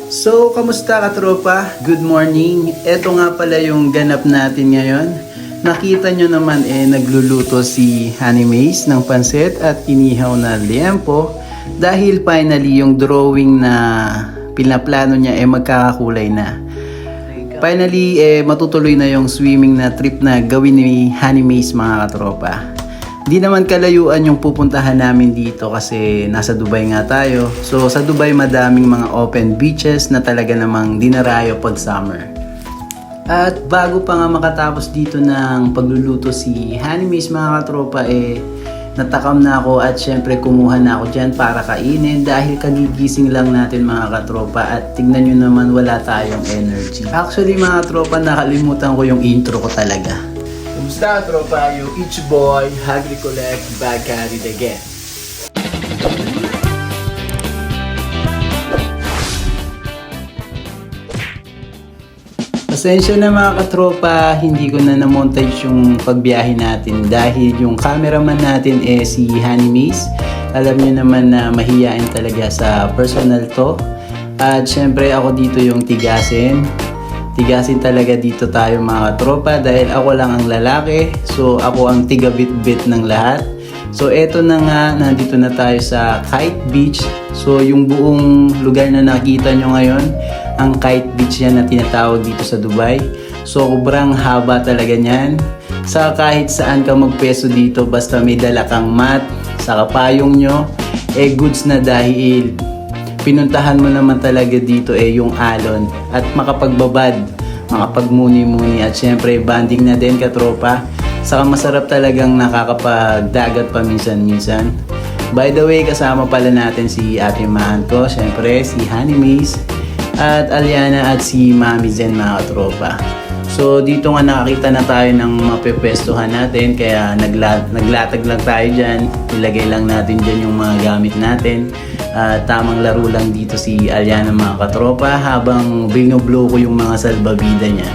So, kamusta katropa? Good morning. Ito nga pala yung ganap natin ngayon. Nakita nyo naman nagluluto si Honey Maze ng pansit at inihaw na liempo dahil finally yung drawing na pinaplano niya magkakakulay na. Finally, matutuloy na yung swimming na trip na gawin ni Honey Maze mga katropa. Di naman kalayuan yung pupuntahan namin dito kasi nasa Dubai nga tayo. So sa Dubai madaming mga open beaches na talaga namang dinarayo pag summer. At bago pa nga makatapos dito ng pagluluto si Honey Maze mga katropa natakam na ako at syempre kumuha na ako dyan para kainin dahil kagigising lang natin mga katropa at tignan nyo naman wala tayong energy. Actually mga katropa nakalimutan ko yung intro ko talaga. Kumusta tropa? Yung each boy, Hungry Collect, bag carried again. Pasensya na mga katropa, hindi ko na na-montage yung pagbiyahe natin dahil yung cameraman natin si Honey Maze. Alam niyo naman na mahihain talaga sa personal to. At syempre ako dito yung tigasin talaga dito tayo mga tropa dahil ako lang ang lalaki, so ako ang tiga-bit-bit ng lahat. So eto na nga, nandito na tayo sa Kite Beach. So yung buong lugar na nakita nyo ngayon, ang Kite Beach yan na tinatawag dito sa Dubai. So sobrang haba talaga nyan. Sa kahit saan ka magpeso dito, basta may dala kang mat, sa kapayong nyo, goods na dahil pinuntahan mo naman talaga dito yung alon at makapagbabad, makapagmuni-muni at syempre banding na din katropa. Saka masarap talagang nakakapagdagat pa minsan-minsan. By the way, kasama pala natin si Ate Mahan ko, syempre si Honey Maze at Aliana at si Mami Zen mga katropa. So dito nga nakakita na tayo ng mapepwestuhan natin kaya naglatag lang tayo dyan. Ilagay lang natin dyan yung mga gamit natin. Tamang laro lang dito si Aliana mga katropa habang binoblow ko yung mga salbabida niya.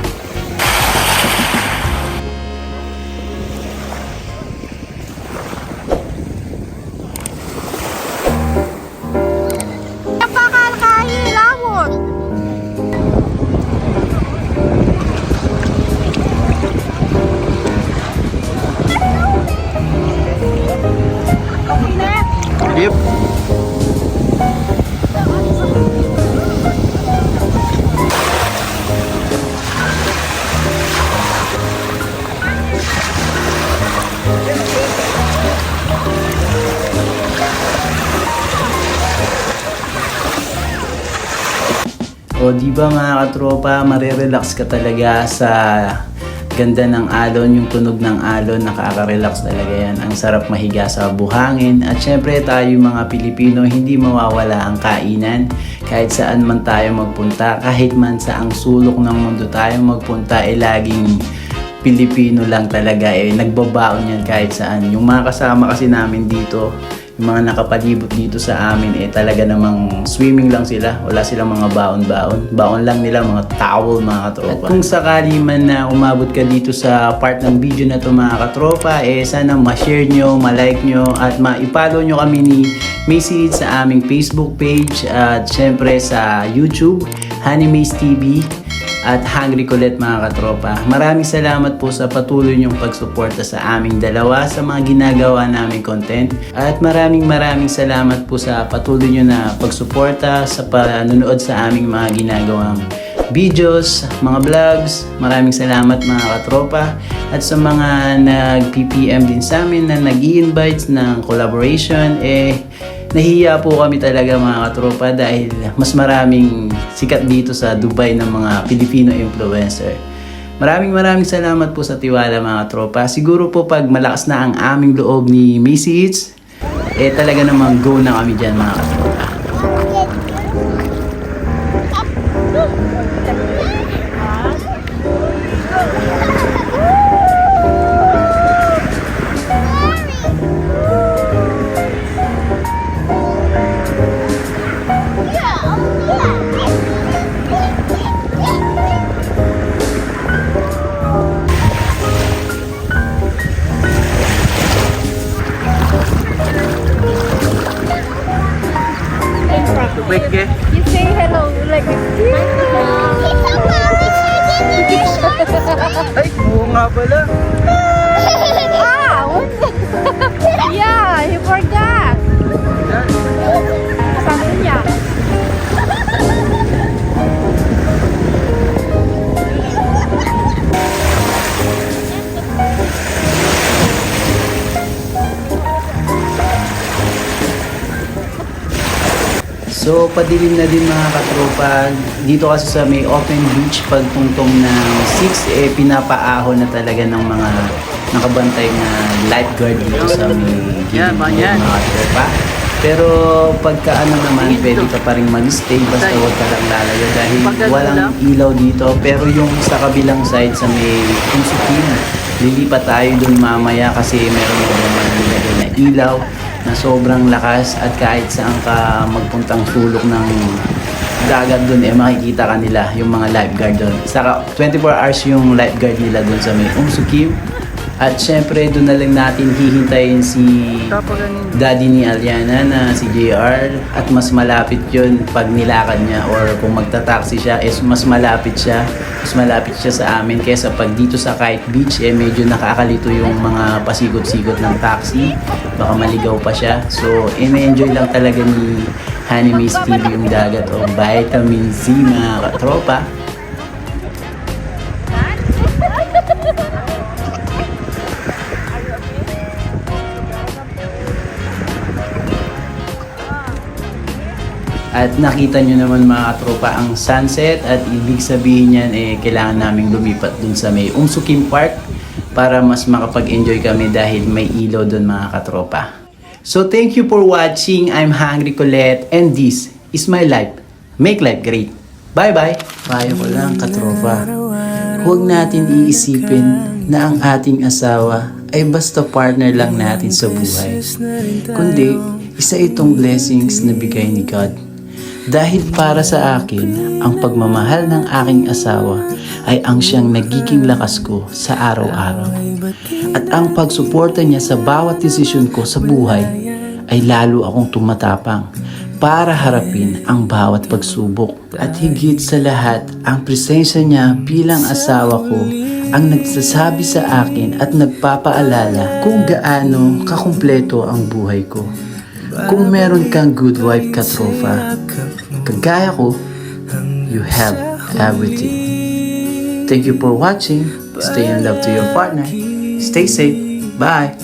Yep. O diba mga katropa, marirelax ka talaga sa ganda ng alon, yung tunog ng alon, nakaka-relax talaga yan. Ang sarap mahiga sa buhangin. At syempre tayo mga Pilipino, hindi mawawala ang kainan. Kahit saan man tayo magpunta, kahit man sa ang sulok ng mundo tayo magpunta, laging Pilipino lang talaga. Nagbabaon yan kahit saan. Yung mga kasama kasi namin dito, yung mga nakapalibot dito sa amin talaga namang swimming lang sila. Wala silang mga baon-baon. Baon lang nila mga towel mga katropa. At kung sakali man na umabot ka dito sa part ng video na to mga katropa, sana ma-share nyo, ma-like nyo at ma-follow nyo kami ni Maze sa aming Facebook page at syempre sa YouTube, Honey Maze TV at Hungry Colette mga katropa. Maraming salamat po sa patuloy niyong pagsuporta sa aming dalawa sa mga ginagawa naming content. At maraming salamat po sa patuloy niyo na pagsuporta sa panonood sa aming mga ginagawang videos, mga vlogs. Maraming salamat mga katropa. At sa mga nag-PPM din sa amin na nag-i-invite ng collaboration, nahihiya po kami talaga mga katropa dahil mas maraming sikat dito sa Dubai ng mga Filipino influencer. Maraming salamat po sa tiwala mga katropa. Siguro po pag malakas na ang aming loob ni Maze, talaga namang go na kami dyan mga katropa. Wait, you say hello like nga pala. Wow! Yeah, you forgot. Sabi niya. So, padilim na din mga katropa. Dito kasi sa may open beach, pagtungtong ng 6, pinapaahon na talaga ng mga nakabantay na lifeguard dito sa may gilid mga katropa. Pero pagka naman, pwede ka pa rin mag-stay basta huwag ka lang lalayo dahil walang ilaw dito. Pero yung sa kabilang side sa may Unsukin, lilipat tayo dun mamaya kasi meron naman nilagay na ilaw na sobrang lakas at kahit saan ka magpuntang sulok ng dagat dun makikita ka nila yung mga lifeguard dun. Saka 24 hours yung lifeguard nila dun sa may Unsukim. At syempre dun na lang natin hihintayin si daddy ni Aliana na si JR at mas malapit yun pag nilakad niya or kung magta-taxi siya mas malapit siya sa amin kaysa pag dito sa Kite Beach medyo nakakalito yung mga pasikot-sikot ng taxi, baka maligaw pa siya. So enjoy lang talaga ni Honey Miss Phoebe yung dagat o vitamin C mga katropa. At nakita nyo naman mga katropa ang sunset at ibig sabihin yan kailangan naming lumipat dun sa may Unsukim Park para mas makapag-enjoy kami dahil may ilaw dun mga katropa. So thank you for watching. I'm Hungry Colette and this is my life. Make life great. Bye bye. Payo ko lang katropa. Huwag natin iisipin na ang ating asawa ay basta partner lang natin sa buhay. Kundi isa itong blessings na bigay ni God. Dahil para sa akin, ang pagmamahal ng aking asawa ay ang siyang nagiging lakas ko sa araw-araw. At ang pagsuporta niya sa bawat desisyon ko sa buhay ay lalo akong tumatapang para harapin ang bawat pagsubok. At higit sa lahat, ang presensya niya bilang asawa ko ang nagsasabi sa akin at nagpapaalala kung gaano kakumpleto ang buhay ko. Kung meron kang good wife katropa, kagaya ko, you have everything. Thank you for watching. Stay in love to your partner. Stay safe. Bye.